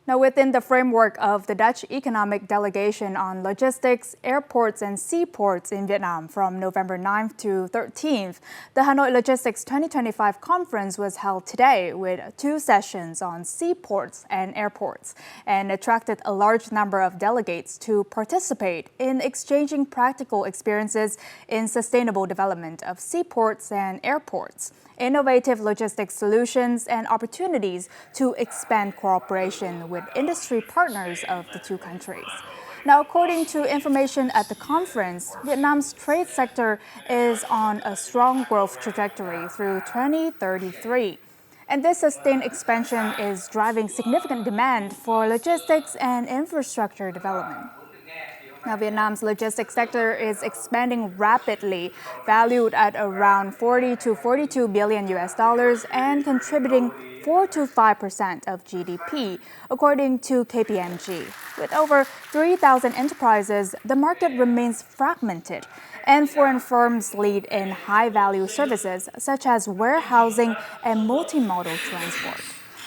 Now, within the framework of the Dutch Economic Delegation on Logistics, Airports and Seaports in Vietnam from November 9th to 13th, the Hanoi Logistics 2025 conference was held today with 2 sessions on seaports and airports and attracted a large number of delegates to participate in exchanging practical experiences in sustainable development of seaports and airports, innovative logistics solutions, and opportunities to expand cooperation with industry partners of the 2 countries. Now, according to information at the conference, Vietnam's trade sector is on a strong growth trajectory through 2033. And this sustained expansion is driving significant demand for logistics and infrastructure development. Now, Vietnam's logistics sector is expanding rapidly, valued at around 40 to 42 billion US dollars and contributing 4 to 5% of GDP, according to KPMG. With over 3,000 enterprises, the market remains fragmented, and foreign firms lead in high-value services such as warehousing and multimodal transport.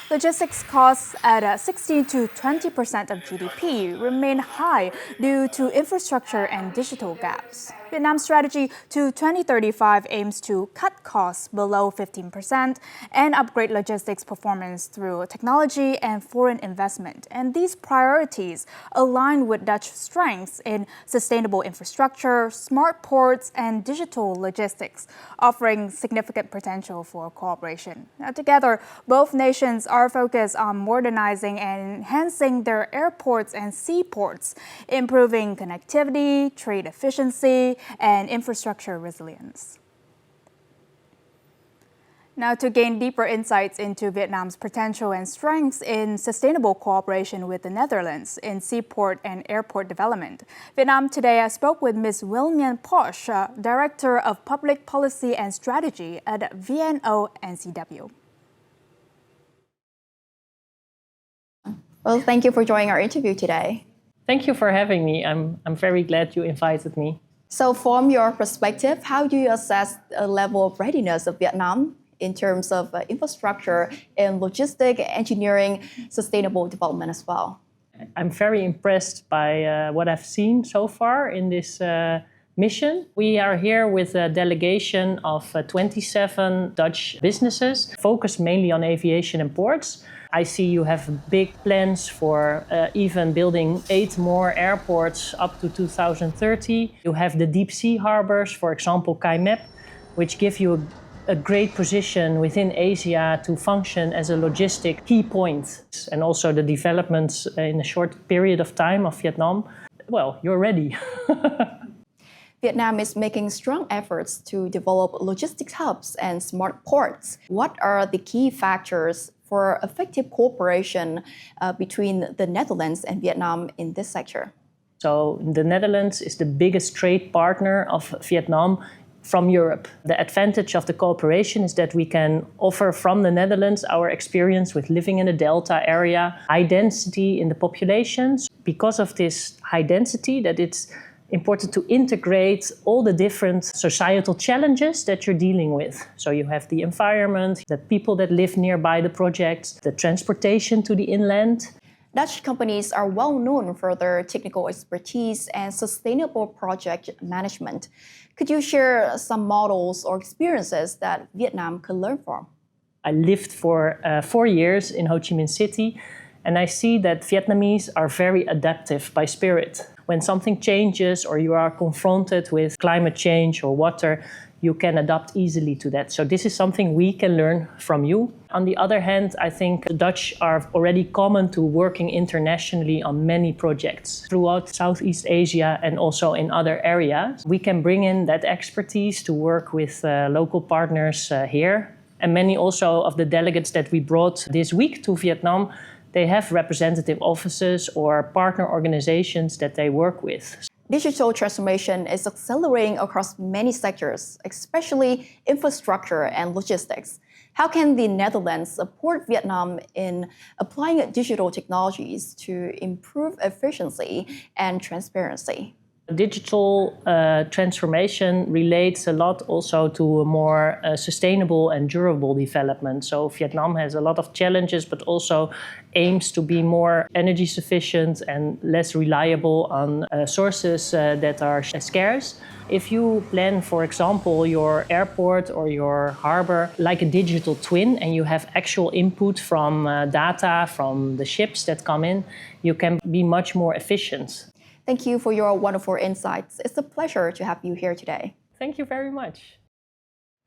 Logistics costs at 16 to 20% of GDP remain high due to infrastructure and digital gaps. Vietnam's strategy to 2035 aims to cut costs below 15% and upgrade logistics performance through technology and foreign investment. And these priorities align with Dutch strengths in sustainable infrastructure, smart ports, and digital logistics, offering significant potential for cooperation. Now, together, both nations are focused on modernizing and enhancing their airports and seaports, improving connectivity, trade efficiency, and infrastructure resilience. Now, to gain deeper insights into Vietnam's potential and strengths in sustainable cooperation with the Netherlands in seaport and airport development, Vietnam Today spoke with Ms. Wilmian Posch, Director of Public Policy and Strategy at VNO-NCW. Well, thank you for joining our interview today. Thank you for having me. I'm very glad you invited me. So from your perspective, how do you assess the level of readiness of Vietnam in terms of infrastructure and logistic, engineering, sustainable development as well? I'm very impressed by what I've seen so far in this mission. We are here with a delegation of 27 Dutch businesses, focused mainly on aviation and ports. I see you have big plans for even building 8 more airports up to 2030. You have the deep sea harbors, for example, Kai Mep, which give you a great position within Asia to function as a logistic key point. And also the developments in a short period of time of Vietnam. Well, you're ready. Vietnam is making strong efforts to develop logistics hubs and smart ports. What are the key factors for effective cooperation between the Netherlands and Vietnam in this sector? So the Netherlands is the biggest trade partner of Vietnam from Europe. The advantage of the cooperation is that we can offer from the Netherlands our experience with living in the Delta area, high density in the populations. Because of this high density, that it's important to integrate all the different societal challenges that you're dealing with. So you have the environment, the people that live nearby the projects, the transportation to the inland. Dutch companies are well known for their technical expertise and sustainable project management. Could you share some models or experiences that Vietnam could learn from? I lived for 4 years in Ho Chi Minh City, and I see that Vietnamese are very adaptive by spirit. When something changes or you are confronted with climate change or water, you can adapt easily to that. So this is something we can learn from you. On the other hand, I think the Dutch are already common to working internationally on many projects throughout Southeast Asia and also in other areas. We can bring in that expertise to work with local partners here. And many also of the delegates that we brought this week to Vietnam, they have representative offices or partner organizations that they work with. Digital transformation is accelerating across many sectors, especially infrastructure and logistics. How can the Netherlands support Vietnam in applying digital technologies to improve efficiency and transparency? Digital transformation relates a lot also to a more sustainable and durable development. So Vietnam has a lot of challenges, but also aims to be more energy sufficient and less reliable on sources that are scarce. If you plan, for example, your airport or your harbor like a digital twin, and you have actual input from data from the ships that come in, you can be much more efficient. Thank you for your wonderful insights. It's a pleasure to have you here today. Thank you very much.